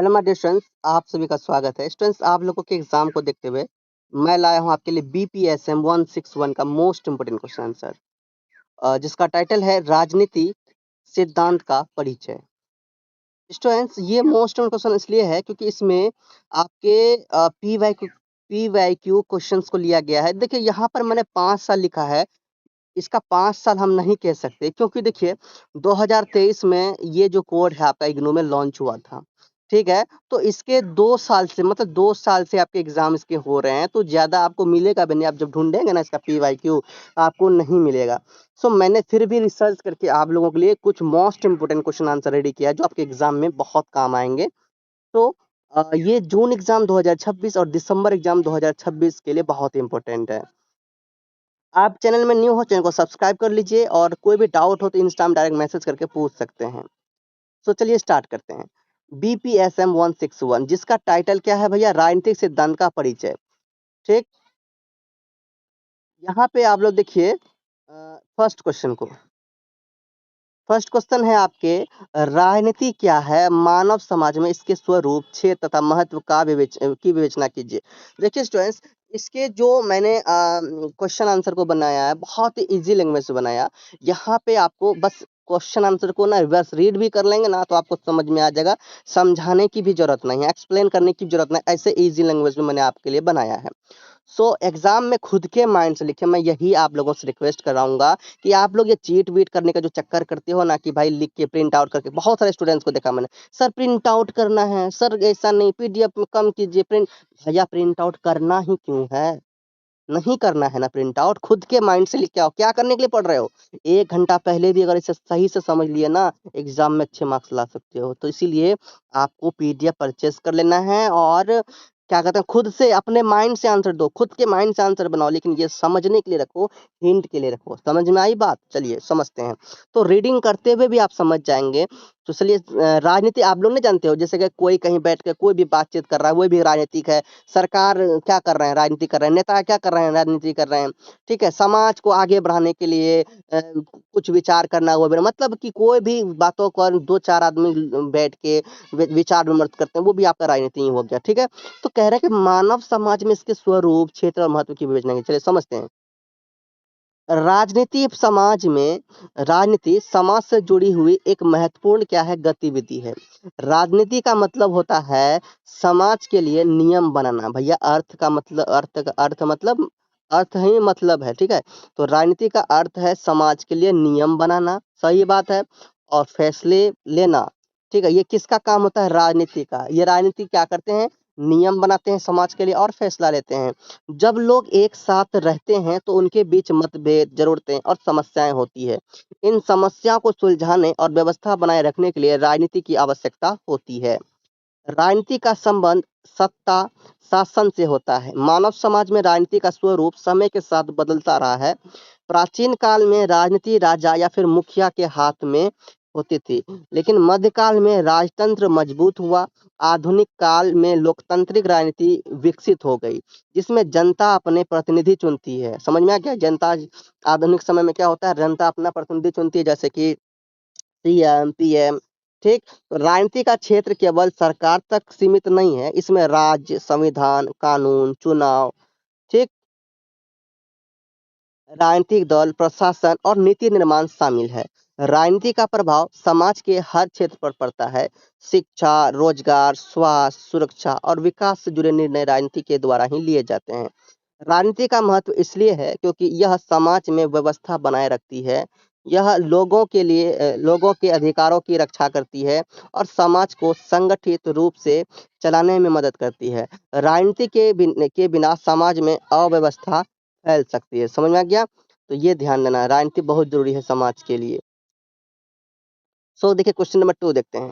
Hello my dear students, आप सभी का स्वागत है। स्टूडेंट्स, आप लोगों के एग्जाम को देखते हुए मैं लाया हूं आपके लिए बीपीएसएम 161 का मोस्ट इंपोर्टेंट क्वेश्चन आंसर, जिसका टाइटल है राजनीतिक सिद्धांत का परिचय। स्टूडेंट्स, ये मोस्ट इंपोर्टेंट क्वेश्चन इसलिए है क्योंकि इसमें आपके पीवाईक्यू क्वेश्चंस को लिया गया है। देखिए, यहाँ पर मैंने 5 साल लिखा है। इसका 5 साल हम नहीं कह सकते क्योंकि देखिए 2023 में ये जो कोड है आपका इग्नू में लॉन्च हुआ था, ठीक है? तो इसके 2 साल से मतलब 2 साल से आपके एग्ज़ाम इसके हो रहे हैं, तो ज़्यादा आपको मिलेगा भी नहीं। आप जब ढूँढेंगे ना इसका पीवाईक्यू, आपको नहीं मिलेगा। सो मैंने फिर भी रिसर्च करके आप लोगों के लिए कुछ most important question answer ready किया है जो आपके एग्ज़ाम में बहुत काम आएँगे। तो ये जून एग्ज़ाम 2026 और दिसंबर एग्ज़ाम 2026 के लिए बहुत इम्पोर्टेंट है। आप चैनल में न्यू हो, चैनल को सब्सक्राइब कर लीजिए और कोई भी डाउट हो तो इंस्टा में डायरेक्ट मैसेज करके पूछ सकते हैं। तो चलिए स्टार्ट करते हैं। बीपीएसएम 161 जिसका टाइटल क्या है भैया? राजनीतिक सिद्धांत का परिचय। ठीक, यहाँ पे आप लोग देखिए फर्स्ट क्वेश्चन को। फर्स्ट क्वेश्चन है आपके, राजनीति क्या है? मानव समाज में इसके स्वरूप, क्षेत्र तथा महत्व का की विवेचना कीजिए। देखिए स्टूडेंट्स, इसके जो मैंने क्वेश्चन आंसर को बनाया है, बहुत ही इजी लैंग्वेज से बनाया। यहाँ पे आपको बस क्वेश्चन आंसर को ना बस रीड भी कर लेंगे ना तो आपको समझ में आ जाएगा। समझाने की भी जरूरत नहीं है, एक्सप्लेन करने की जरूरत नहीं, ऐसे इजी लैंग्वेज में मैंने आपके लिए बनाया है। सो एग्जाम में खुद के माइंड से लिखे। मैं यही आप लोगों से रिक्वेस्ट कराऊंगा कि आप लोग ये चीट वीट करने का जो चक्कर करते हो ना कि भाई लिख के प्रिंट आउट करके, बहुत सारे स्टूडेंट्स को देखा मैंने, सर प्रिंट आउट करना है, सर ऐसा नहीं, पीडीएफ में कम कीजिए प्रिंट। भैया प्रिंट आउट करना ही क्यों है? नहीं करना है ना प्रिंट आउट, खुद के माइंड से लिख के आओ। क्या करने के लिए पढ़ रहे हो? 1 घंटा पहले भी अगर इसे सही से समझ लिए ना, एग्जाम में अच्छे मार्क्स ला सकते हो। तो इसीलिए आपको पीडीएफ परचेस कर लेना है और क्या कहते हैं, खुद से अपने माइंड से आंसर दो, खुद के माइंड से आंसर बनाओ, लेकिन ये समझने के लिए रखो, हिंट के लिए रखो। समझ में आई बात? चलिए समझते हैं। तो रीडिंग करते हुए भी आप समझ जाएंगे। तो चलिए, राजनीति आप लोग नहीं जानते हो, जैसे कि कोई कहीं बैठ के कोई भी बातचीत कर रहा है वो भी राजनीतिक है। सरकार क्या कर रहे हैं? राजनीति कर रहे हैं। नेता क्या कर रहे हैं? राजनीति कर रहे हैं। ठीक है, समाज को आगे बढ़ाने के लिए कुछ विचार करना, वो भी मतलब कि कोई भी बातों पर 2-4 आदमी बैठ के विचार विमर्श करते हैं, वो भी आपका राजनीति ही हो गया। ठीक है, तो कह रहे हैं कि मानव समाज में इसके स्वरूप, क्षेत्र और महत्व की विवेचना की। चलिए समझते हैं। राजनीति समाज में, राजनीति समाज से जुड़ी हुई एक महत्वपूर्ण क्या है? गतिविधि है। राजनीति का मतलब होता है समाज के लिए नियम बनाना। भैया अर्थ का मतलब, अर्थ ही मतलब है। ठीक है, तो राजनीति का अर्थ है समाज के लिए नियम बनाना, सही बात है, और फैसले लेना। ठीक है, ये किसका काम होता है? राजनीति का। ये राजनीति क्या करते हैं? नियम बनाते हैं समाज के लिए और फैसला लेते हैं। जब लोग एक साथ रहते हैं तो उनके बीच मतभेद, जरूरतें और समस्याएं होती है। इन समस्याओं को सुलझाने और व्यवस्था बनाए रखने के लिए राजनीति की आवश्यकता होती है। राजनीति का संबंध सत्ता, शासन से होता है। मानव समाज में राजनीति का स्वरूप समय के साथ बदलता रहा है। प्राचीन काल में राजनीति राजा या फिर मुखिया के हाथ में होती थी, लेकिन मध्यकाल में राजतंत्र मजबूत हुआ। आधुनिक काल में लोकतांत्रिक राजनीति विकसित हो गई, जिसमें जनता अपने प्रतिनिधि चुनती है। समझ में आ गया? जनता आधुनिक समय में क्या होता है? जनता अपना प्रतिनिधि चुनती है, जैसे कि सीएम, पीएम। ठीक, तो राजनीति का क्षेत्र केवल सरकार तक सीमित नहीं है, इसमें राज्य, संविधान, कानून, चुनाव, ठीक, राजनीतिक दल, प्रशासन और नीति निर्माण शामिल है। राजनीति का प्रभाव समाज के हर क्षेत्र पर पड़ता है। शिक्षा, रोजगार, स्वास्थ्य, सुरक्षा और विकास से जुड़े निर्णय राजनीति के द्वारा ही लिए जाते हैं। राजनीति का महत्व इसलिए है क्योंकि यह समाज में व्यवस्था बनाए रखती है। यह लोगों के लिए लोगों के अधिकारों की रक्षा करती है और समाज को संगठित रूप से चलाने में मदद करती है। राजनीति के बिना समाज में अव्यवस्था फैल सकती है। समझ में आ गया? तो ये ध्यान देना, राजनीति बहुत जरूरी है समाज के लिए। सो देखिए, क्वेश्चन नंबर 2 देखते हैं।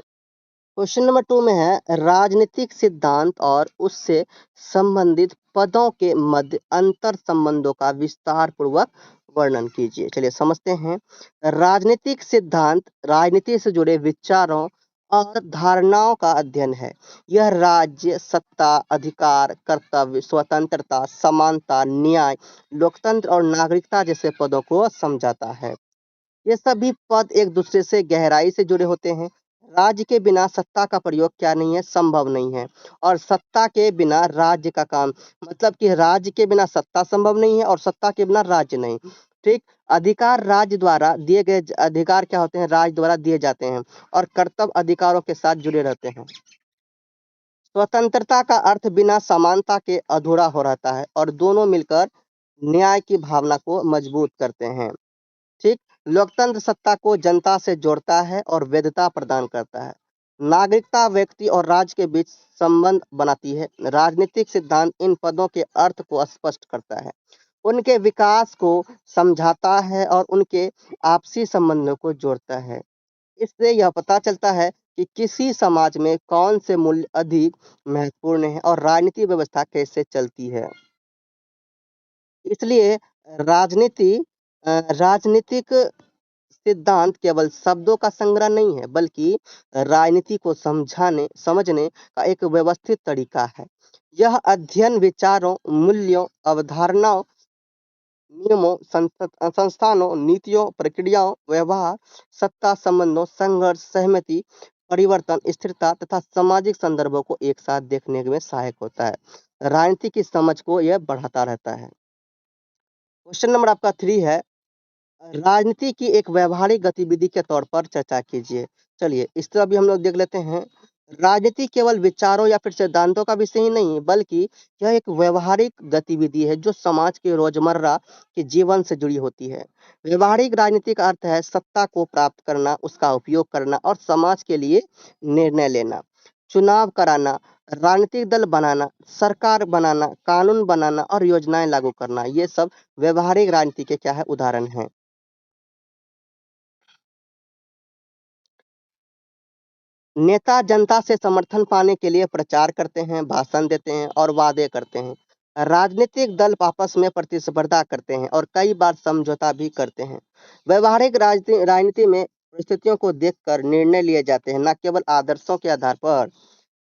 क्वेश्चन नंबर 2 में है, राजनीतिक सिद्धांत और उससे संबंधित पदों के मध्य अंतर संबंधों का विस्तार पूर्वक वर्णन कीजिए। चलिए समझते हैं। राजनीतिक सिद्धांत राजनीति से जुड़े विचारों और धारणाओं का अध्ययन है। यह राज्य, सत्ता, अधिकार, कर्तव्य, स्वतंत्रता, समानता, न्याय, लोकतंत्र और नागरिकता जैसे पदों को समझाता है। ये सभी पद एक दूसरे से गहराई से जुड़े होते हैं। राज्य के बिना सत्ता का प्रयोग क्या नहीं है, संभव नहीं है। और सत्ता के बिना राज्य का काम, मतलब कि राज्य के बिना सत्ता संभव नहीं है और सत्ता के बिना राज्य नहीं। ठीक। अधिकार राज्य द्वारा दिए गए अधिकार क्या होते हैं, राज्य द्वारा दिए जाते हैं और कर्तव्य अधिकारों के साथ जुड़े रहते हैं। स्वतंत्रता का अर्थ बिना समानता के अधूरा हो रहता है और दोनों मिलकर न्याय की भावना को मजबूत करते हैं। ठीक। लोकतंत्र सत्ता को जनता से जोड़ता है और वैधता प्रदान करता है। नागरिकता व्यक्ति और राज्य के बीच संबंध बनाती है। राजनीतिक सिद्धांत इन पदों के अर्थ को स्पष्ट करता है, उनके विकास को समझाता है और उनके आपसी संबंधों को जोड़ता है। इससे यह पता चलता है कि किसी समाज में कौन से मूल्य अधिक महत्वपूर्ण है और राजनीति व्यवस्था कैसे चलती है। इसलिए राजनीति राजनीतिक सिद्धांत केवल शब्दों का संग्रह नहीं है, बल्कि राजनीति को समझने का एक व्यवस्थित तरीका है। यह अध्ययन विचारों, मूल्यों, अवधारणाओं, नियमों, संस्थानों, नीतियों, प्रक्रियाओं, व्यवहार, सत्ता संबंधों, संघर्ष, सहमति, परिवर्तन, स्थिरता तथा सामाजिक संदर्भों को एक साथ देखने में सहायक होता है। राजनीति की समझ को यह बढ़ाता रहता है। क्वेश्चन नंबर आपका 3 है, राजनीति की एक व्यवहारिक गतिविधि के तौर पर चर्चा कीजिए। चलिए इस तरह भी हम लोग देख लेते हैं। राजनीति केवल विचारों या फिर सिद्धांतों का विषय ही नहीं, बल्कि यह एक व्यवहारिक गतिविधि है जो समाज के रोजमर्रा के जीवन से जुड़ी होती है। व्यवहारिक राजनीति का अर्थ है सत्ता को प्राप्त करना, उसका उपयोग करना और समाज के लिए निर्णय लेना, चुनाव कराना, राजनीतिक दल बनाना, सरकार बनाना, कानून बनाना और योजनाएं लागू करना, ये सब व्यवहारिक राजनीति के क्या है, उदाहरण हैं। नेता जनता से समर्थन पाने के लिए प्रचार करते हैं, भाषण देते हैं और वादे करते हैं। राजनीतिक दल आपस में प्रतिस्पर्धा करते हैं और कई बार समझौता भी करते हैं। व्यवहारिक राजनीति में परिस्थितियों को देखकर निर्णय लिए जाते हैं, न केवल आदर्शों के आधार पर,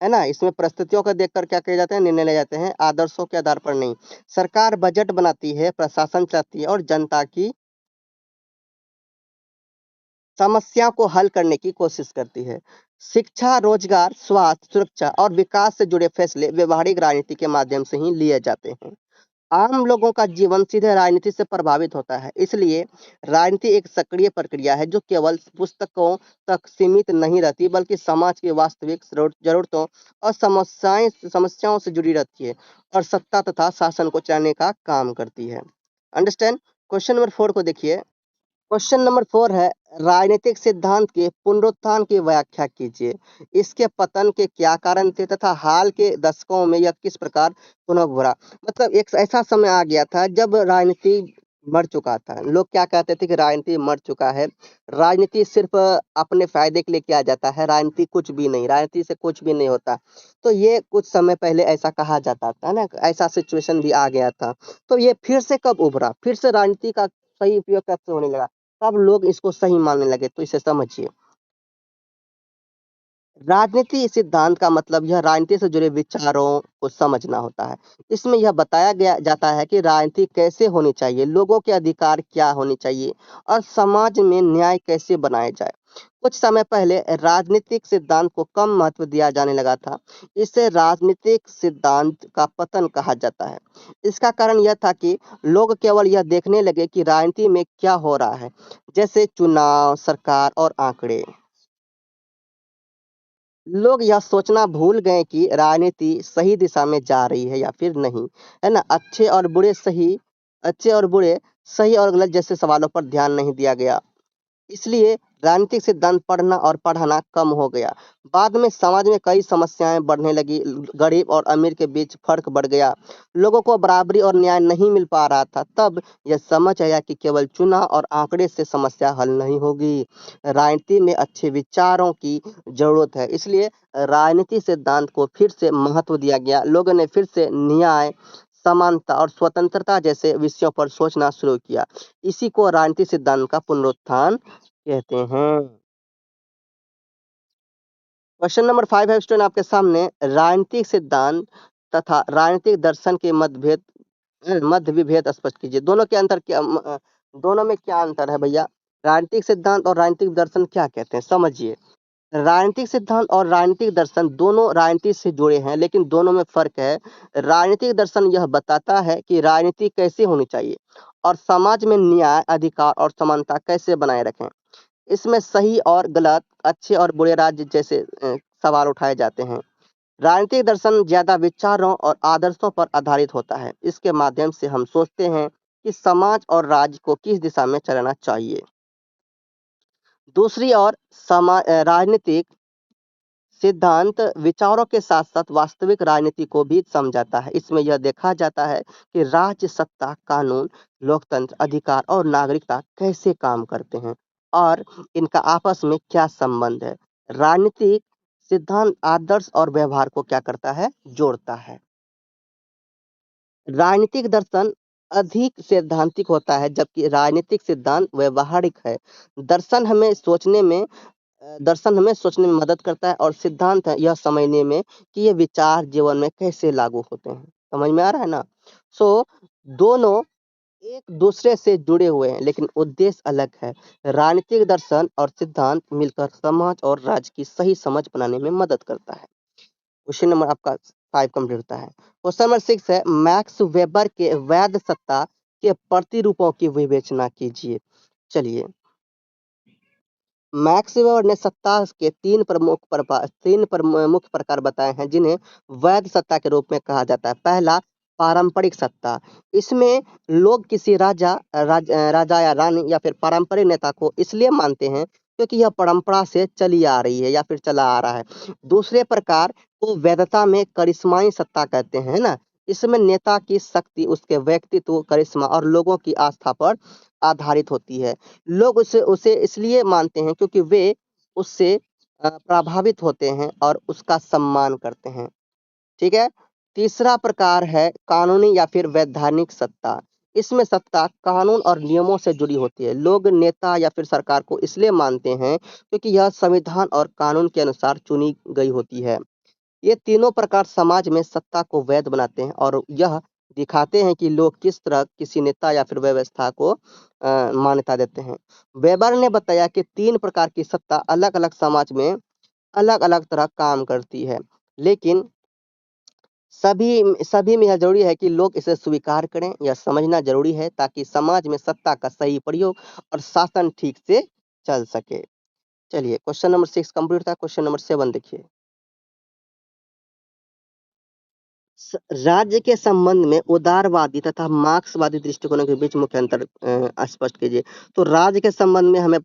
है ना। इसमें परिस्थितियों को देखकर क्या किए जाते हैं, निर्णय लिए जाते हैं, आदर्शों के आधार पर नहीं। सरकार बजट बनाती है, प्रशासन चलाती है और जनता की समस्या को हल करने की कोशिश करती है। शिक्षा, रोजगार, स्वास्थ्य, सुरक्षा और विकास से जुड़े फैसले व्यवहारिक राजनीति के माध्यम से ही लिए जाते हैं। आम लोगों का जीवन सीधे राजनीति से प्रभावित होता है, इसलिए राजनीति एक सक्रिय प्रक्रिया है जो केवल पुस्तकों तक सीमित नहीं रहती, बल्कि समाज की वास्तविक जरूरतों और समस्याओं से जुड़ी रहती है और सत्ता तथा शासन को चलाने का काम करती है। अंडरस्टैंड। क्वेश्चन नंबर 4 को देखिए। क्वेश्चन नंबर 4 है, राजनीतिक सिद्धांत के पुनरुत्थान की व्याख्या कीजिए। इसके पतन के क्या कारण थे तथा हाल के दशकों में यह किस प्रकार पुनः उभरा। मतलब एक ऐसा समय आ गया था जब राजनीति मर चुका था। लोग क्या कहते थे कि राजनीति मर चुका है, राजनीति सिर्फ अपने फायदे के लिए किया जाता है, राजनीति कुछ भी नहीं, राजनीति से कुछ भी नहीं होता। तो ये कुछ समय पहले ऐसा कहा जाता था ना, ऐसा सिचुएशन भी आ गया था। तो ये फिर से कब उभरा, फिर से राजनीति का सही उपयोग कब से होने लगा, तब लोग इसको सही मानने लगे। तो इसे समझिए। राजनीति सिद्धांत का मतलब यह राजनीति से जुड़े विचारों को समझना होता है। इसमें यह बताया गया जाता है कि राजनीति कैसे होनी चाहिए, लोगों के अधिकार क्या होने चाहिए और समाज में न्याय कैसे बनाया जाए। कुछ समय पहले राजनीतिक सिद्धांत को कम महत्व दिया जाने लगा था। इसे राजनीतिक सिद्धांत का पतन कहा जाता है। इसका कारण यह था कि लोग केवल यह देखने लगे कि राजनीति में क्या हो रहा है, जैसे चुनाव, सरकार और आंकड़े। लोग यह सोचना भूल गए कि राजनीति सही दिशा में जा रही है या फिर नहीं, है ना। अच्छे और बुरे, सही और गलत जैसे सवालों पर ध्यान नहीं दिया गया। इसलिए राजनीतिक सिद्धांत पढ़ना और पढ़ाना कम हो गया। बाद में समाज में कई समस्याएं बढ़ने लगी, गरीब और अमीर के बीच फर्क बढ़ गया, लोगों को बराबरी और न्याय नहीं मिल पा रहा था। तब यह समझ आया कि केवल चुनाव और आंकड़े से समस्या हल नहीं होगी, राजनीति में अच्छे विचारों की जरूरत है। इसलिए राजनीति सिद्धांत को फिर से महत्व दिया गया। लोगों ने फिर से न्याय, समानता और स्वतंत्रता जैसे विषयों पर सोचना शुरू किया। इसी को राजनीति सिद्धांत का पुनरुत्थान कहते हैं। क्वेश्चन नंबर 5 है स्टूडेंट आपके सामने, राजनीतिक सिद्धांत तथा राजनीतिक दर्शन के मध्य विभेद स्पष्ट कीजिए। दोनों में क्या अंतर है भैया। राजनीतिक सिद्धांत और राजनीतिक दर्शन क्या कहते हैं, समझिए। राजनीतिक सिद्धांत और राजनीतिक दर्शन दोनों राजनीति से जुड़े हैं, लेकिन दोनों में फ़र्क है। राजनीतिक दर्शन यह बताता है कि राजनीति कैसे होनी चाहिए और समाज में न्याय, अधिकार और समानता कैसे बनाए रखें। इसमें सही और गलत, अच्छे और बुरे राज्य जैसे सवाल उठाए जाते हैं। राजनीतिक दर्शन ज़्यादा विचारों और आदर्शों पर आधारित होता है। इसके माध्यम से हम सोचते हैं कि समाज और राज्य को किस दिशा में चलना चाहिए। दूसरी ओर राजनीतिक सिद्धांत विचारों के साथ-साथ वास्तविक राजनीति को भी समझाता है। इसमें यह देखा जाता है कि राज्य सत्ता, कानून, लोकतंत्र, अधिकार और नागरिकता कैसे काम करते हैं और इनका आपस में क्या संबंध है। राजनीतिक सिद्धांत आदर्श और व्यवहार को क्या करता है? जोड़ता है। राजनीतिक दर्शन अधिक सैद्धांतिक होता है, जबकि राजनीतिक सिद्धांत व्यवहारिक है। दर्शन हमें सोचने में दर्शन हमें सोचने में मदद करता है और सिद्धांत है यह समझने में कि ये विचार जीवन में कैसे लागू होते हैं। समझ में आ रहा है ना? सो दोनों एक दूसरे से जुड़े हुए हैं, लेकिन उद्देश्य अलग है। राजनीतिक दर्शन और सिद्धांत मिलकर समाज और राज्य की सही समझ बनाने में मदद करता है। क्वेश्चन नंबर आपका 5 कंप्लीट होता है। क्वेश्चन नंबर 6 है, मैक्स वेबर के वैध सत्ता के प्रतिरूपों की विवेचना कीजिए। चलिए, मैक्स वेबर ने सत्ता के 3 प्रमुख प्रकार बताए हैं, जिन्हें वैध सत्ता के रूप में कहा जाता है। पहला, पारंपरिक सत्ता। इसमें लोग किसी राजा या रानी या फिर पारंपरिक नेता को इसलिए मानते हैं क्योंकि यह परंपरा से चली आ रही है या फिर चला आ रहा है। दूसरे प्रकार को वैधता में करिश्माई सत्ता कहते हैं, है ना? इसमें नेता की शक्ति, उसके व्यक्तित्व, करिश्मा और लोगों की आस्था पर आधारित होती है। लोग उसे उसे इसलिए मानते हैं क्योंकि वे उससे प्रभावित होते हैं और उसका सम्मान करते हैं। ठीक है? तीसरा प्रकार है कानूनी या फिर वैधानिक सत्ता। इसमें सत्ता कानून और नियमों से जुड़ी होती है। लोग नेता या फिर सरकार को इसलिए मानते हैं क्योंकि यह संविधान और कानून के अनुसार चुनी गई होती है। ये तीनों प्रकार समाज में सत्ता को वैध बनाते हैं और यह दिखाते हैं कि लोग किस तरह किसी नेता या फिर व्यवस्था को मान्यता देते हैं। वेबर ने बताया कि 3 प्रकार की सत्ता अलग-अलग समाज में अलग-अलग तरह काम करती है, लेकिन सभी सभी में यह ज़रूरी है कि लोग इसे स्वीकार करें। यह समझना ज़रूरी है ताकि समाज में सत्ता का सही प्रयोग और शासन ठीक से चल सके। चलिए, क्वेश्चन नंबर 6 कंप्लीट था। क्वेश्चन नंबर 7 देखिए। राज्य के संबंध में उदारवादी तथा मार्क्सवादी दृष्टिकोणों के बीच मुख्य अंतर स्पष्ट कीजिए। तो राज्य के संबंध में हमें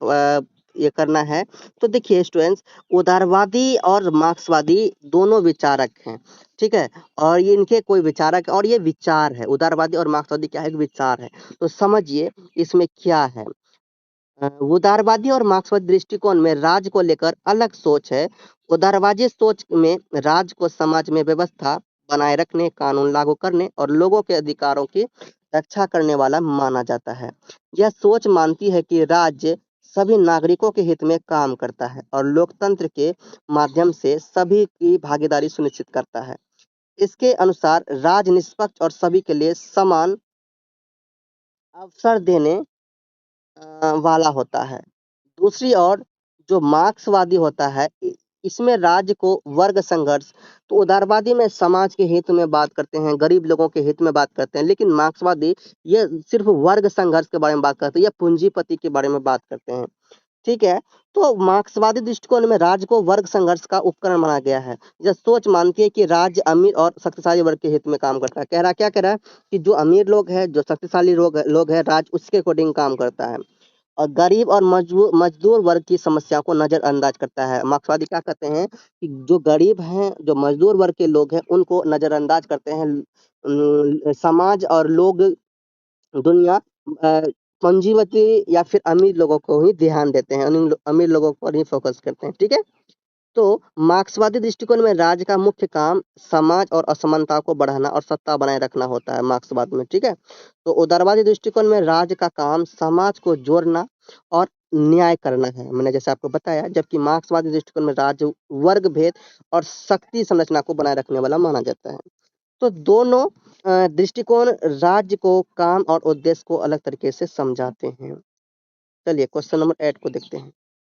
ये करना है। तो देखिए स्टूडेंट्स, उदारवादी और मार्क्सवादी दोनों विचारक हैं, ठीक है? और ये इनके कोई विचारक और ये विचार है। उदारवादी और मार्क्सवादी क्या है? एक विचार है। तो समझिए इसमें क्या है। उदारवादी और मार्क्सवादी दृष्टिकोण में राज्य को लेकर अलग सोच है। उदारवादी सोच में राज्य को समाज में व्यवस्था बनाए रखने, कानून लागू करने और लोगों के अधिकारों की रक्षा करने वाला माना जाता है। यह सोच मानती है कि राज्य सभी नागरिकों के हित में काम करता है और लोकतंत्र के माध्यम से सभी की भागीदारी सुनिश्चित करता है। इसके अनुसार राज्य निष्पक्ष और सभी के लिए समान अवसर देने वाला होता है। दूसरी ओर जो मार्क्सवादी होता है इसमें राज्य को वर्ग संघर्ष, तो उदारवादी में समाज के हित में बात करते हैं, गरीब लोगों के हित में बात करते हैं, लेकिन मार्क्सवादी ये सिर्फ वर्ग संघर्ष के बारे में बात करते हैं या पूंजीपति के बारे में बात करते हैं। ठीक है? तो मार्क्सवादी दृष्टिकोण में राज्य को वर्ग संघर्ष का उपकरण माना गया है। यह सोच मानती है कि राज्य अमीर और शक्तिशाली वर्ग के हित में काम करता है। क्या कह रहा है कि जो अमीर लोग हैं, जो शक्तिशाली लोग हैं, राज्य उसके अकॉर्डिंग काम करता है। और गरीब और मजदूर वर्ग की समस्या को नज़रअंदाज करता है। मार्क्सवादी क्या कहते हैं कि जो गरीब हैं, जो मजदूर वर्ग के लोग हैं, उनको नज़रअंदाज करते हैं। समाज और लोग दुनिया पूंजीपति या फिर अमीर लोगों को ही ध्यान देते हैं, अमीर लोगों पर ही फोकस करते हैं। ठीक है? तो मार्क्सवादी दृष्टिकोण में राज्य का मुख्य काम समाज और असमानता को बढ़ाना और सत्ता बनाए रखना होता है मार्क्सवाद में। ठीक है? तो उदारवादी दृष्टिकोण में राज्य का काम समाज को जोड़ना और न्याय करना है, मैंने जैसे आपको बताया। जबकि मार्क्सवादी दृष्टिकोण में राज्य वर्ग भेद और शक्ति संरचना को बनाए रखने वाला माना जाता है। तो दोनों दृष्टिकोण राज्य को काम और उद्देश्य को अलग तरीके से समझाते हैं। चलिए क्वेश्चन नंबर 8 को देखते हैं।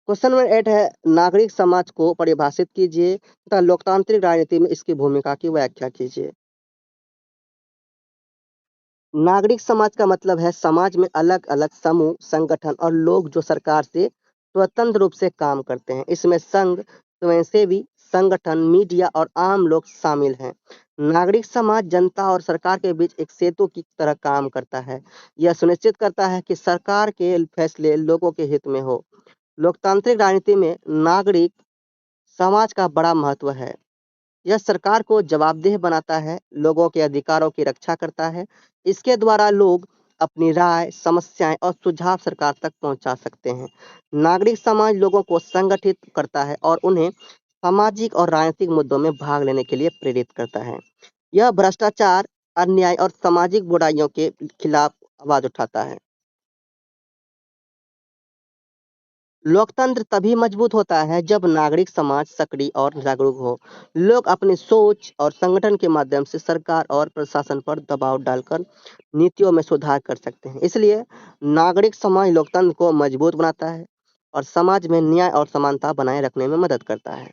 क्वेश्चन नंबर 8 है, नागरिक समाज को परिभाषित कीजिए तथा लोकतांत्रिक राजनीति में इसकी भूमिका की व्याख्या कीजिए। नागरिक समाज का मतलब है समाज में अलग-अलग समूह, संगठन और लोग जो सरकार से स्वतंत्र रूप से काम करते हैं। इसमें संघ, स्वयंसेवी संगठन, मीडिया और आम लोग शामिल हैं। नागरिक समाज जनता और सरकार के बीच एक सेतु की तरह काम करता है। यह सुनिश्चित करता है कि सरकार के फैसले लोगों के हित में हो। लोकतांत्रिक राजनीति में नागरिक समाज का बड़ा महत्व है। यह सरकार को जवाबदेह बनाता है, लोगों के अधिकारों की रक्षा करता है। इसके द्वारा लोग अपनी राय, समस्याएं और सुझाव सरकार तक पहुंचा सकते हैं। नागरिक समाज लोगों को संगठित करता है और उन्हें सामाजिक और राजनीतिक मुद्दों में भाग लेने के लिए प्रेरित करता है। यह भ्रष्टाचार, अन्याय और सामाजिक बुराइयों के खिलाफ आवाज उठाता है। लोकतंत्र तभी मजबूत होता है जब नागरिक समाज सक्रिय और जागरूक हो। लोग अपनी सोच और संगठन के माध्यम से सरकार और प्रशासन पर दबाव डालकर नीतियों में सुधार कर सकते हैं। इसलिए नागरिक समाज लोकतंत्र को मजबूत बनाता है और समाज में न्याय और समानता बनाए रखने में मदद करता है।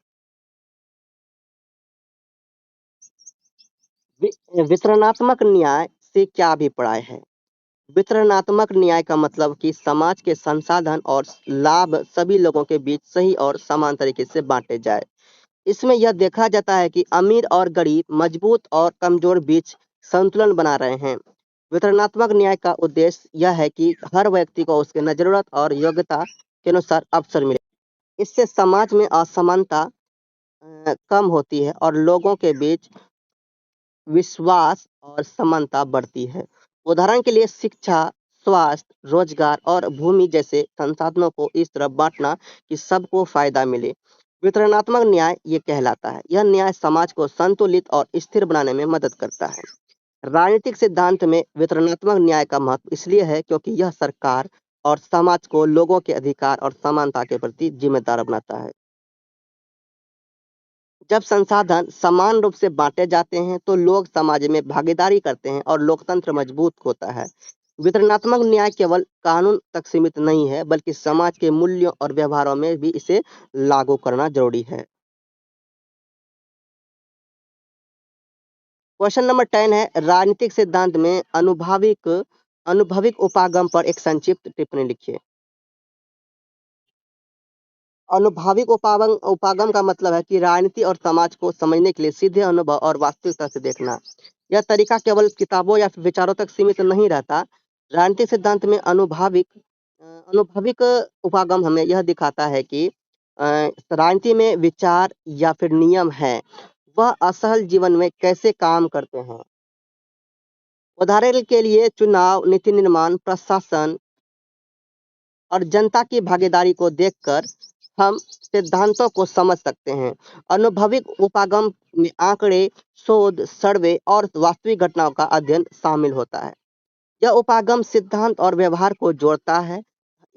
वितरणात्मक न्याय से क्या अभिप्राय है? वितरणात्मक न्याय का मतलब कि समाज के संसाधन और लाभ सभी लोगों के बीच सही और समान तरीके से बांटे जाए। इसमें यह देखा जाता है कि अमीर और गरीब, मजबूत और कमजोर बीच संतुलन बना रहे हैं। वितरणात्मक न्याय का उद्देश्य यह है कि हर व्यक्ति को उसके न जरूरत और योग्यता के अनुसार अवसर मिले। इससे समाज में असमानता कम होती है और लोगों के बीच विश्वास और समानता बढ़ती है। उदाहरण के लिए शिक्षा, स्वास्थ्य, रोजगार और भूमि जैसे संसाधनों को इस तरह बांटना कि सबको फायदा मिले। वितरणात्मक न्याय ये कहलाता है। यह न्याय समाज को संतुलित और स्थिर बनाने में मदद करता है। राजनीतिक सिद्धांत में वितरणात्मक न्याय का महत्व इसलिए है क्योंकि यह सरकार और समाज को लोगों के अधिकार और समानता के प्रति जिम्मेदार बनाता है। जब संसाधन समान रूप से बांटे जाते हैं तो लोग समाज में भागीदारी करते हैं और लोकतंत्र मजबूत होता है। वितरणात्मक न्याय केवल कानून तक सीमित नहीं है बल्कि समाज के मूल्यों और व्यवहारों में भी इसे लागू करना जरूरी है। क्वेश्चन नंबर 10 है, राजनीतिक सिद्धांत में अनुभविक उपागम पर एक संक्षिप्त टिप्पणी लिखिए। अनुभाविक उपागम का मतलब है कि राजनीति और समाज को समझने के लिए सीधे अनुभव और वास्तविकता से देखना। यह तरीका केवल किताबों या फिर विचारों तक सीमित नहीं रहता। राजनीतिक सिद्धांत में अनुभविक उपागम हमें यह दिखाता है कि राजनीति में विचार या फिर नियम है, वह असहल जीवन में कैसे काम करते हैं। उदाहरण के लिए चुनाव, नीति निर्माण, प्रशासन और जनता की भागीदारी को देखकर हम सिद्धांतों को समझ सकते हैं। अनुभविक उपागम में आंकड़े, शोध, सर्वे और वास्तविक घटनाओं का अध्ययन शामिल होता है। यह उपागम सिद्धांत और व्यवहार को जोड़ता है।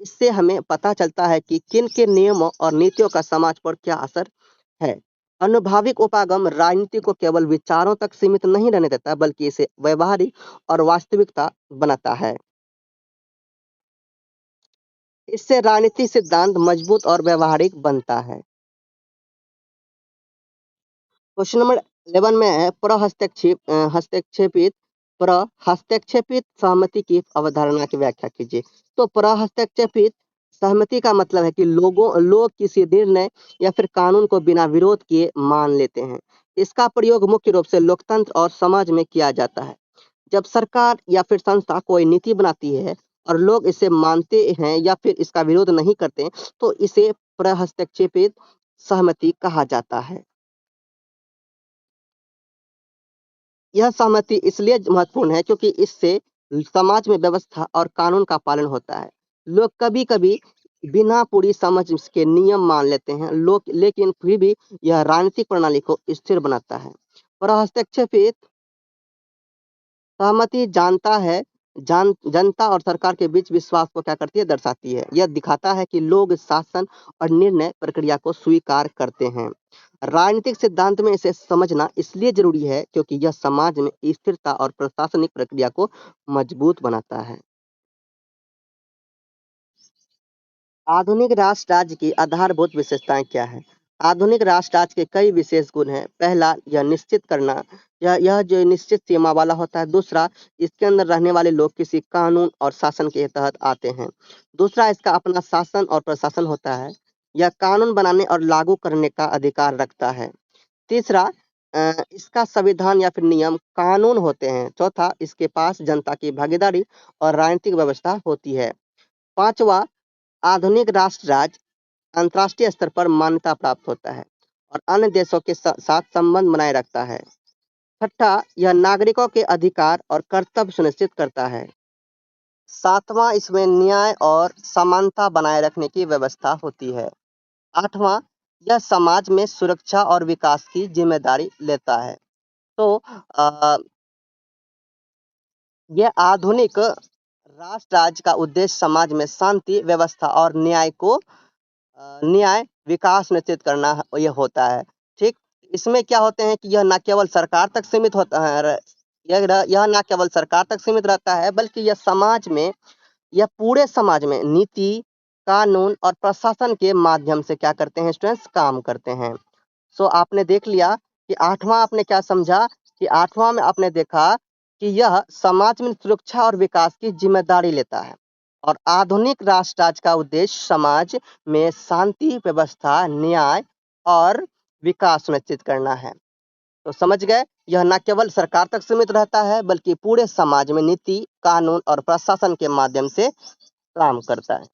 इससे हमें पता चलता है कि किन के नियमों और नीतियों का समाज पर क्या असर है। अनुभाविक उपागम राजनीति को केवल विचारों तक सीमित नहीं रहने देता बल्कि इसे व्यवहारिक और वास्तविकता बनाता है। इससे राजनीतिक सिद्धांत मजबूत और व्यवहारिक बनता है। क्वेश्चन नंबर 11 में है, हस्तक्षेपित सहमति की अवधारणा की व्याख्या कीजिए। तो प्रहस्तक्षेपित सहमति का मतलब है कि लोग किसी निर्णय या फिर कानून को बिना विरोध किए मान लेते हैं। इसका प्रयोग मुख्य रूप से लोकतंत्र और समाज में किया जाता है। जब सरकार या फिर संस्था कोई नीति बनाती है और लोग इसे मानते हैं या फिर इसका विरोध नहीं करते, तो इसे प्रहस्तक्षेपित सहमति कहा जाता है। यह सहमति इसलिए महत्वपूर्ण है क्योंकि इससे समाज में व्यवस्था और कानून का पालन होता है। लोग कभी-कभी बिना पूरी समझ के नियम मान लेते हैं, लोग लेकिन फिर भी यह राजनीतिक प्रणाली को स्थिर बनाता है। और हस्तक्षेपित सहमति जनता और सरकार के बीच विश्वास को क्या करती है, दर्शाती है। यह दिखाता है कि लोग शासन और निर्णय प्रक्रिया को स्वीकार करते हैं। राजनीतिक सिद्धांत में इसे समझना इसलिए जरूरी है क्योंकि यह समाज में स्थिरता और प्रशासनिक प्रक्रिया को मजबूत बनाता है। आधुनिक राष्ट्र राज्य की आधारभूत विशेषताएं क्या है? आधुनिक राष्ट्र राज्य के कई विशेष गुण हैं। पहला, यह निश्चित करना, यह जो निश्चित सीमा वाला होता है। दूसरा, इसके अंदर रहने वाले लोग किसी कानून और शासन के तहत आते हैं। दूसरा, इसका अपना शासन और प्रशासन होता है। यह कानून बनाने और लागू करने का अधिकार रखता है। तीसरा, इसका संविधान या फिर नियम कानून होते हैं। चौथा, इसके पास जनता की भागीदारी और राजनीतिक व्यवस्था होती है। पांचवा, आधुनिक राष्ट्र राज्य अंतर्राष्ट्रीय स्तर पर मान्यता प्राप्त होता है और अन्य देशों के साथ संबंध बनाए रखता है। छठा, यह नागरिकों के अधिकार और कर्तव्य सुनिश्चित करता है। सातवां, इसमें न्याय और समानता बनाए रखने की व्यवस्था होती है। आठवां, यह समाज में सुरक्षा और विकास की जिम्मेदारी लेता है। तो यह आधुनिक राष्ट्र राज्य का उद्देश्य समाज में शांति, व्यवस्था और न्याय, विकास सुनिश्चित करना ये होता है। ठीक, इसमें क्या होते हैं कि यह न केवल सरकार तक सीमित होता है, यह न केवल सरकार तक सीमित रहता है, बल्कि यह पूरे समाज में नीति, कानून और प्रशासन के माध्यम से क्या करते हैं स्टूडेंट्स, काम करते हैं। सो आपने देख लिया कि आठवां आपने क्या समझा, कि आठवां में आपने देखा कि यह समाज में सुरक्षा और विकास की जिम्मेदारी लेता है और आधुनिक राष्ट्र राज्य का उद्देश्य समाज में शांति, व्यवस्था, न्याय और विकास सुनिश्चित करना है। तो समझ गए, यह न केवल सरकार तक सीमित रहता है, बल्कि पूरे समाज में नीति, कानून और प्रशासन के माध्यम से काम करता है।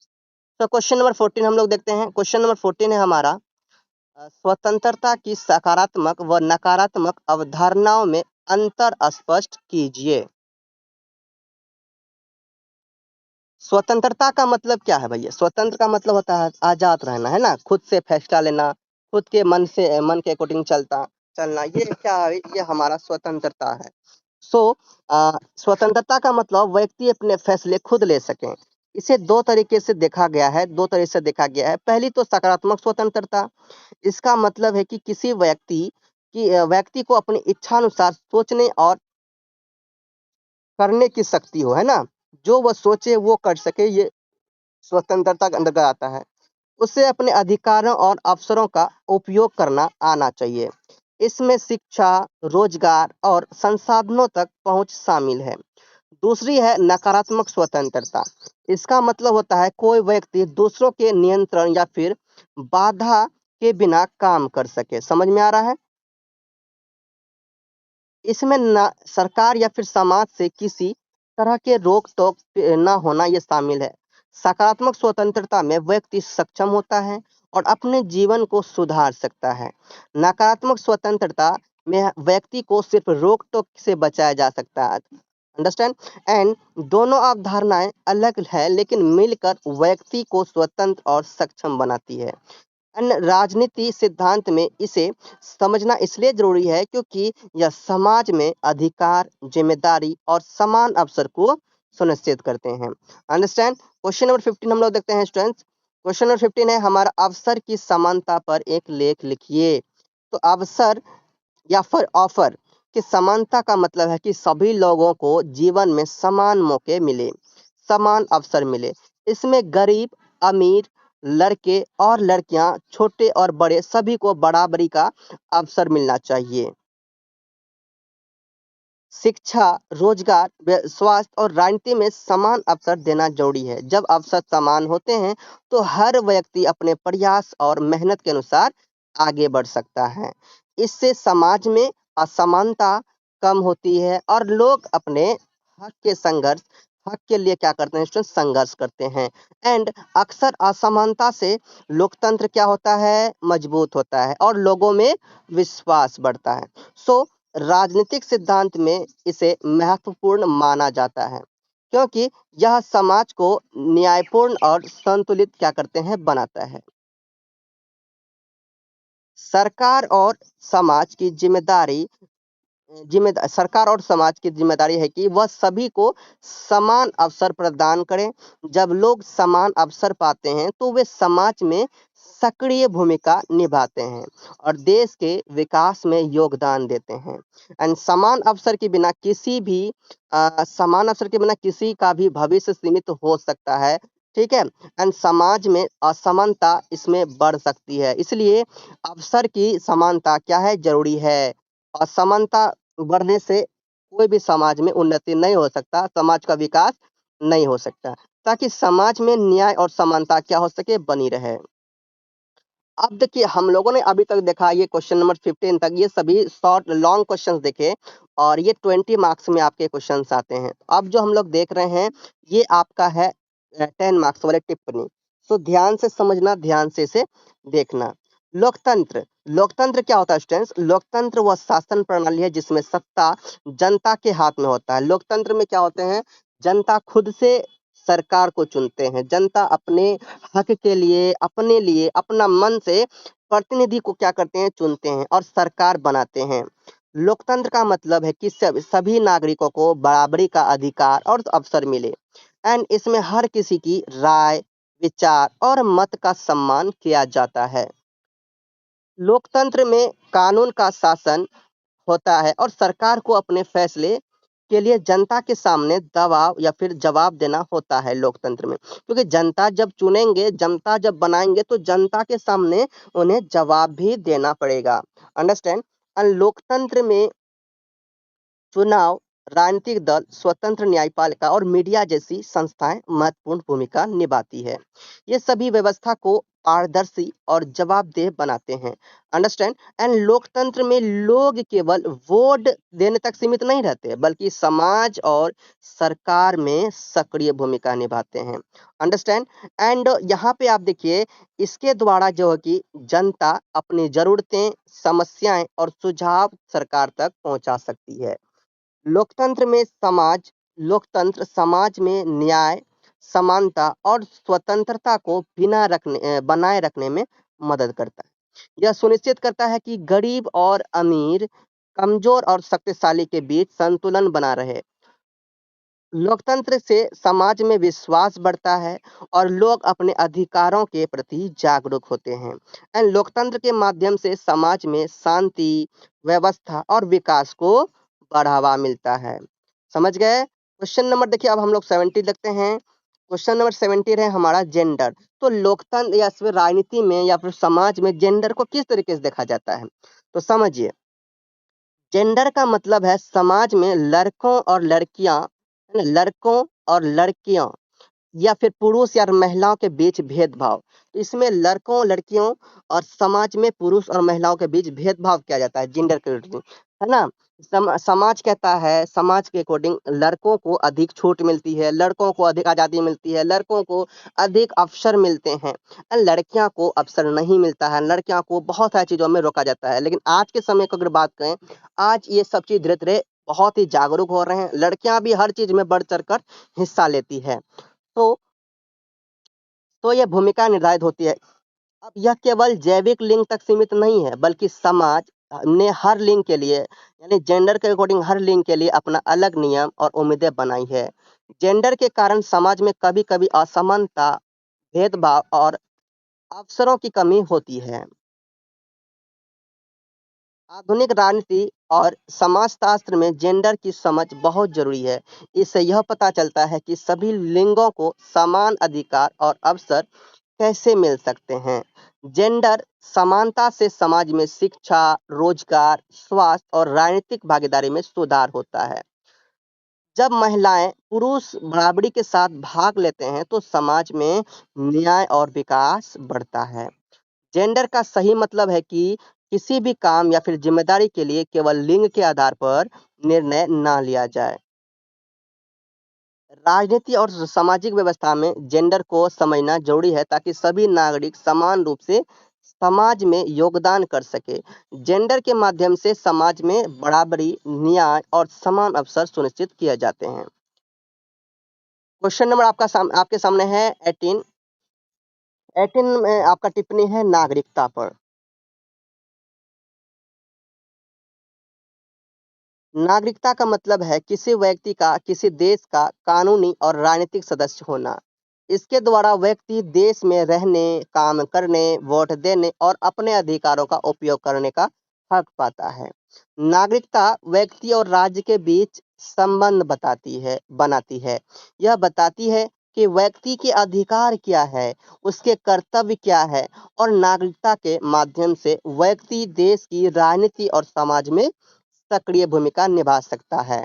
तो क्वेश्चन नंबर 14 हम लोग देखते हैं। क्वेश्चन नंबर 14 है हमारा, स्वतंत्रता की सकारात्मक व नकारात्मक अवधारणाओं में अंतर स्पष्ट कीजिए। स्वतंत्रता का मतलब क्या है भैया? स्वतंत्र का मतलब होता है आजाद रहना, है ना, खुद से फैसला लेना, खुद के मन के अकॉर्डिंग चलना, ये क्या है? ये हमारा स्वतंत्रता है। सो स्वतंत्रता का मतलब व्यक्ति अपने फैसले खुद ले सकें। इसे दो तरीके से देखा गया है, पहली तो सकारात्मक स्वतंत्रता। इसका मतलब है कि किसी व्यक्ति को अपनी इच्छानुसार सोचने और करने की शक्ति हो, है ना, जो वह सोचे वो कर सके, ये स्वतंत्रता के अंतर्गत आता है। उसे अपने अधिकारों और अवसरों का उपयोग करना आना चाहिए। इसमें शिक्षा, रोजगार और संसाधनों तक पहुंच शामिल है। दूसरी है नकारात्मक स्वतंत्रता। इसका मतलब होता है कोई व्यक्ति दूसरों के नियंत्रण या फिर बाधा के बिना काम कर सके। समझ में आ रहा है? इसमें न सरकार या फिर समाज से किसी तरह के रोक टोक न होना ये शामिल है। सकारात्मक स्वतंत्रता में व्यक्ति सक्षम होता है और अपने जीवन को सुधार सकता है। नकारात्मक स्वतंत्रता में व्यक्ति को सिर्फ रोक टोक से बचाया जा सकता है। अंडरस्टैंड? एंड दोनों अवधारणाएं अलग है, लेकिन मिलकर व्यक्ति को स्वतंत्र और सक्षम बनाती है। अन्य राजनीति सिद्धांत में इसे समझना इसलिए जरूरी है क्योंकि यह समाज में अधिकार, जिम्मेदारी और समान अवसर को सुनिश्चित करते हैं। अंडरस्टैंड? क्वेश्चन नंबर 15 हम लोग देखते हैं स्टूडेंट्स। क्वेश्चन नंबर 15 है हमारा, अवसर की समानता पर एक लेख लिखिए। तो अवसर या फिर ऑफर की समानता का मतलब है कि सभी लोगों को जीवन में समान मौके मिले, समान अवसर मिले। इसमें गरीब, अमीर, लड़के और लड़कियां, छोटे और बड़े, सभी को बराबरी का अवसर मिलना चाहिए। शिक्षा, रोजगार, स्वास्थ्य और राजनीति में समान अवसर देना जरूरी है। जब अवसर समान होते हैं तो हर व्यक्ति अपने प्रयास और मेहनत के अनुसार आगे बढ़ सकता है। इससे समाज में असमानता कम होती है और लोग अपने हक के लिए क्या करते हैं स्टूडेंट? संघर्ष करते हैं। एंड अक्सर असमानता से लोकतंत्र क्या होता है? मजबूत होता है और लोगों में विश्वास बढ़ता है। सो राजनीतिक सिद्धांत में इसे महत्वपूर्ण माना जाता है क्योंकि यह समाज को न्यायपूर्ण और संतुलित क्या करते हैं? बनाता है। सरकार और समाज की सरकार और समाज की जिम्मेदारी है कि वह सभी को समान अवसर प्रदान करें। जब लोग समान अवसर पाते हैं तो वे समाज में सक्रिय भूमिका निभाते हैं और देश के विकास में योगदान देते हैं। एंड समान अवसर के बिना किसी का भी भविष्य सीमित हो सकता है। ठीक है। एंड समाज में असमानता इसमें बढ़ सकती है, इसलिए अवसर की समानता क्या है, जरूरी है। असमानता बढ़ने से कोई भी समाज में उन्नति नहीं हो सकता, समाज का विकास नहीं हो सकता, ताकि समाज में न्याय और समानता क्या हो सके, बनी रहे। अब देखिए हम लोगों ने अभी तक देखा ये क्वेश्चन नंबर 15 तक, ये सभी शॉर्ट लॉन्ग क्वेश्चंस देखे और ये 20 मार्क्स में आपके क्वेश्चंस आते हैं। अब जो हम लोग देख रहे हैं ये आपका है 10 मार्क्स वाले टिप्पणी। तो ध्यान से समझना, ध्यान से इसे देखना। लोकतंत्र, लोकतंत्र क्या होता है स्टूडेंट्स? लोकतंत्र वह शासन प्रणाली है जिसमें सत्ता जनता के हाथ में होता है। लोकतंत्र में क्या होते हैं, जनता खुद से सरकार को चुनते हैं, जनता अपने हक के लिए अपना मन से प्रतिनिधि को क्या करते हैं, चुनते हैं और सरकार बनाते हैं। लोकतंत्र का मतलब है कि सभी नागरिकों को बराबरी का अधिकार और अवसर मिले एंड इसमें हर किसी की राय, विचार और मत का सम्मान किया जाता है। लोकतंत्र में कानून का शासन होता है और सरकार को अपने फैसले के लिए जनता के सामने दबाव या फिर जवाब देना होता है लोकतंत्र में, क्योंकि जनता जब चुनेंगे, जनता जब बनाएंगे तो जनता के सामने उन्हें जवाब भी देना पड़ेगा। अंडरस्टैंड? और लोकतंत्र में चुनाव, राजनीतिक दल, स्वतंत्र न्यायपालिका और मीडिया जैसी संस्थाएं महत्वपूर्ण भूमिका निभाती है। ये सभी व्यवस्था को पारदर्शी और जवाबदेह बनाते हैं। अंडरस्टैंड? एंड लोकतंत्र में लोग केवल वोट देने तक सीमित नहीं रहते, बल्कि समाज और सरकार में सक्रिय भूमिका निभाते हैं। अंडरस्टैंड? एंड यहाँ पे आप देखिए, इसके द्वारा जो है कि जनता अपनी जरूरतें, समस्याएं और सुझाव सरकार तक पहुंचा सकती है। लोकतंत्र समाज में न्याय, समानता और स्वतंत्रता को बनाए रखने में मदद करता है। यह सुनिश्चित करता है कि गरीब और अमीर, कमजोर और शक्तिशाली के बीच संतुलन बना रहे। लोकतंत्र से समाज में विश्वास बढ़ता है और लोग अपने अधिकारों के प्रति जागरूक होते हैं। एंड लोकतंत्र के माध्यम से समाज में शांति, व्यवस्था और विकास को बढ़ावा मिलता है। समझ गए? क्वेश्चन नंबर देखिए, अब हम लोग 70 देखते हैं। क्वेश्चन नंबर 70 है हमारा जेंडर। तो लोकतंत्र या फिर राजनीति में या फिर समाज में जेंडर को किस तरीके से देखा जाता है, तो समझिए। जेंडर का मतलब है समाज में लड़कों और लड़कियां या फिर पुरुष या महिलाओं के बीच भेदभाव। तो इसमें लड़कों लड़कियों और समाज में पुरुष और महिलाओं के बीच भेदभाव किया जाता है, जेंडर के अकॉर्डिंग, है ना। समाज कहता है, समाज के अकॉर्डिंग लड़कों को अधिक छूट मिलती है, लड़कों को अधिक आज़ादी मिलती है, लड़कों को अधिक अवसर मिलते हैं, और लड़कियां को अवसर नहीं मिलता है, लड़कियां को बहुत सारी चीज़ों में रोका जाता है। लेकिन आज के समय को अगर बात करें, आज ये सब चीज़ धीरे धीरे बहुत ही जागरूक हो रहे हैं, लड़कियां भी हर चीज़ में बढ़ चढ़ कर हिस्सा लेती है। तो ये भूमिका निर्धारित होती है। अब यह केवल जैविक लिंग तक सीमित नहीं है, बल्कि समाज ने हर लिंग के लिए, यानी जेंडर के अकॉर्डिंग हर लिंग के लिए अपना अलग नियम और उम्मीदें बनाई है। जेंडर के कारण समाज में कभी-कभी असमानता, भेदभाव और अवसरों की कमी होती है। आधुनिक राजनीति और समाजशास्त्र में जेंडर की समझ बहुत जरूरी है। इससे यह पता चलता है कि सभी लिंगों को समान अधिकार और अवसर कैसे मिल सकते हैं। जेंडर समानता से समाज में शिक्षा, रोजगार, स्वास्थ्य और राजनीतिक भागीदारी में सुधार होता है। जब महिलाएं पुरुष बराबरी के साथ भाग लेते हैं तो समाज में न्याय और विकास बढ़ता है। जेंडर का सही मतलब है कि किसी भी काम या फिर जिम्मेदारी के लिए केवल लिंग के आधार पर निर्णय ना लिया जाए। राजनीति और सामाजिक व्यवस्था में जेंडर को समझना जरूरी है, ताकि सभी नागरिक समान रूप से समाज में योगदान कर सके। जेंडर के माध्यम से समाज में बराबरी, न्याय और समान अवसर सुनिश्चित किए जाते हैं। क्वेश्चन नंबर आपके सामने है 18। 18 में आपका टिप्पणी है नागरिकता पर। नागरिकता का मतलब है किसी व्यक्ति का किसी देश का कानूनी और राजनीतिक सदस्य होना। इसके द्वारा व्यक्ति देश में रहने, काम करने, वोट देने और अपने अधिकारों का उपयोग करने का हक पाता है। नागरिकता व्यक्ति और राज्य के बीच संबंध बनाती है। यह बताती है कि व्यक्ति के अधिकार क्या है, उसके कर्तव्य क्या है और नागरिकता के माध्यम से व्यक्ति देश की राजनीति और समाज में सक्रिय भूमिका निभा सकता है।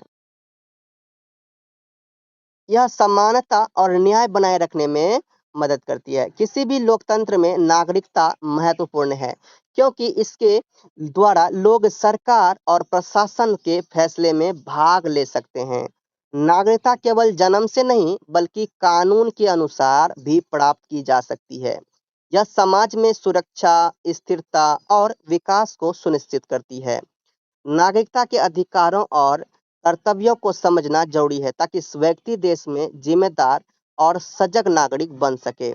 यह समानता और न्याय बनाए रखने में मदद करती है। किसी भी लोकतंत्र में नागरिकता महत्वपूर्ण है क्योंकि इसके द्वारा लोग सरकार और प्रशासन के फैसले में भाग ले सकते हैं। नागरिकता केवल जन्म से नहीं बल्कि कानून के अनुसार भी प्राप्त की जा सकती है। यह समाज में सुरक्षा, स्थिरता और विकास को सुनिश्चित करती है। नागरिकता के अधिकारों और कर्तव्यों को समझना जरूरी है ताकि इस व्यक्ति देश में जिम्मेदार और सजग नागरिक बन सके।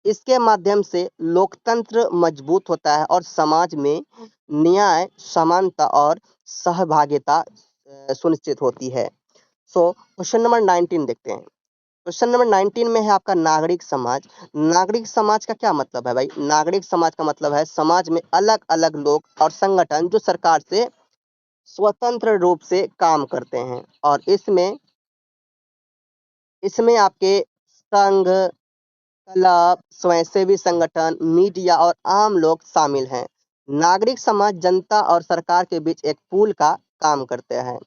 इसके माध्यम से लोकतंत्र मजबूत होता है और समाज में न्याय, समानता और सहभागिता सुनिश्चित होती है। सो क्वेश्चन नंबर 19 देखते हैं। क्वेश्चन नंबर 19 में है आपका नागरिक समाज। नागरिक समाज का क्या मतलब है भाई? नागरिक समाज का मतलब है समाज में अलग अलग लोग और संगठन जो सरकार से स्वतंत्र रूप से काम करते हैं और इसमें इसमें आपके संघ, क्लब, स्वयंसेवी संगठन, मीडिया और आम लोग शामिल हैं। नागरिक समाज जनता और सरकार के बीच एक पुल का काम करते हैं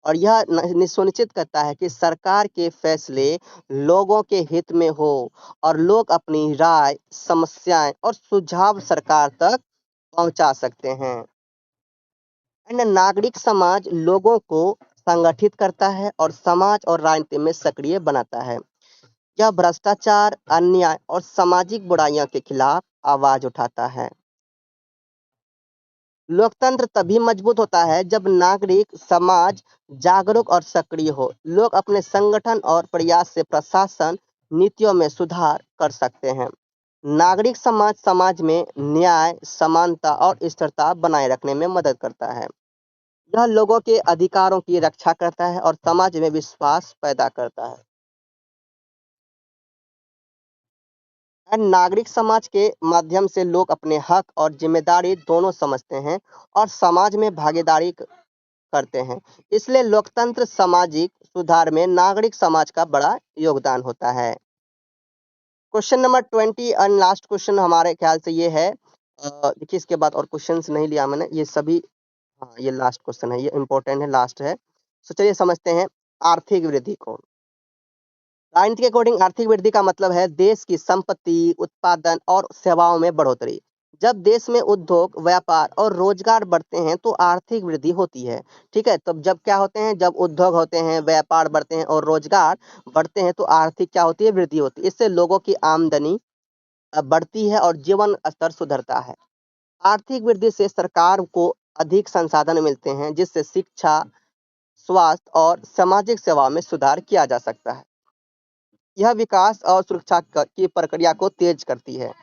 और यह सुनिश्चित करता है कि सरकार के फैसले लोगों के हित में हो और लोग अपनी राय, समस्याएं और सुझाव सरकार तक पहुंचा सकते हैं। एंड नागरिक समाज लोगों को संगठित करता है और समाज और राजनीति में सक्रिय बनाता है। यह भ्रष्टाचार, अन्याय और सामाजिक बुराइयों के खिलाफ आवाज उठाता है। लोकतंत्र तभी मजबूत होता है जब नागरिक समाज जागरूक और सक्रिय हो। लोग अपने संगठन और प्रयास से प्रशासन नीतियों में सुधार कर सकते हैं। नागरिक समाज समाज में न्याय, समानता और स्थिरता बनाए रखने में मदद करता है। यह लोगों के अधिकारों की रक्षा करता है और समाज में विश्वास पैदा करता है। और नागरिक समाज के माध्यम से लोग अपने हक और जिम्मेदारी दोनों समझते हैं और समाज में भागीदारी करते हैं। इसलिए लोकतंत्र सामाजिक सुधार में नागरिक समाज का बड़ा योगदान होता है। Question number 20 and last question हमारे ख्याल से ये है। देखिए इसके बाद और क्वेश्चंस नहीं लिया मैंने, ये सभी। हाँ, ये लास्ट क्वेश्चन है, ये इंपॉर्टेंट है, लास्ट है। तो चलिए समझते हैं आर्थिक वृद्धि को। राजनीति के अकॉर्डिंग आर्थिक वृद्धि का मतलब है देश की संपत्ति, उत्पादन और सेवाओं में बढ़ोतरी। जब देश में उद्योग, व्यापार और रोजगार बढ़ते हैं तो आर्थिक वृद्धि होती है। ठीक है, तो जब क्या होते हैं, जब उद्योग होते हैं, व्यापार बढ़ते हैं और रोजगार बढ़ते हैं तो आर्थिक क्या होती है, वृद्धि होती है। इससे लोगों की आमदनी बढ़ती है और जीवन स्तर सुधरता है। आर्थिक वृद्धि से सरकार को अधिक संसाधन मिलते हैं जिससे शिक्षा, स्वास्थ्य और सामाजिक सेवा में सुधार किया जा सकता है। यह विकास और सुरक्षा की प्रक्रिया को तेज करती है।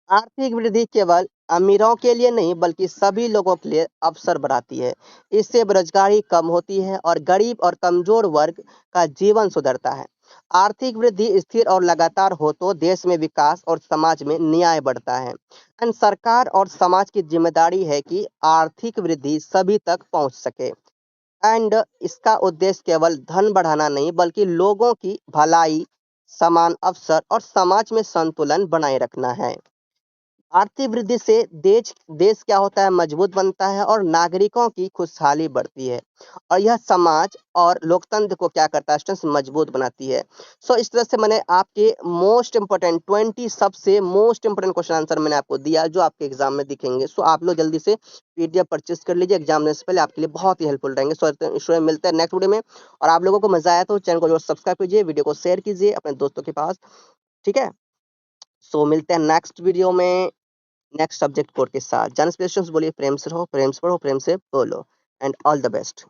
आर्थिक वृद्धि केवल अमीरों के लिए नहीं बल्कि सभी लोगों के लिए अवसर बढ़ाती है। इससे बेरोजगारी कम होती है और गरीब और कमजोर वर्ग का जीवन सुधरता है। आर्थिक वृद्धि स्थिर और लगातार हो तो देश में विकास और समाज में न्याय बढ़ता है। एंड सरकार और समाज की जिम्मेदारी है कि आर्थिक वृद्धि सभी तक पहुंच सके। एंड इसका उद्देश्य केवल धन बढ़ाना नहीं बल्कि लोगों की भलाई, समान अवसर और समाज में संतुलन बनाए रखना है। आर्थिक वृद्धि से देश देश क्या होता है, मजबूत बनता है और नागरिकों की खुशहाली बढ़ती है और यह समाज और लोकतंत्र को क्या करता है, स्टूडेंट्स, मजबूत बनाती है। सो इस तरह से मैंने आपके मोस्ट इंपोर्टेंट 20 सबसे मोस्ट इंपोर्टेंट क्वेश्चन आंसर मैंने आपको दिया जो आपके एग्जाम में दिखेंगे। सो आप लोग जल्दी से पीडीएफ परचेस कर लीजिए, एग्जाम देने से पहले आपके लिए बहुत ही हेल्पफुल रहेंगे। सो स्टूडेंट, मिलते हैं नेक्स्ट वीडियो में। और आप लोगों को मजा आया तो चैनल को जो सब्सक्राइब कीजिए, वीडियो को शेयर कीजिए अपने दोस्तों के पास। ठीक है, सो मिलते हैं नेक्स्ट वीडियो में नेक्स्ट सब्जेक्ट कोड के साथ। जन स्पेशल्स बोलिए, प्रेम से रहो, प्रेम से पढ़ो, प्रेम से बोलो। And all the best.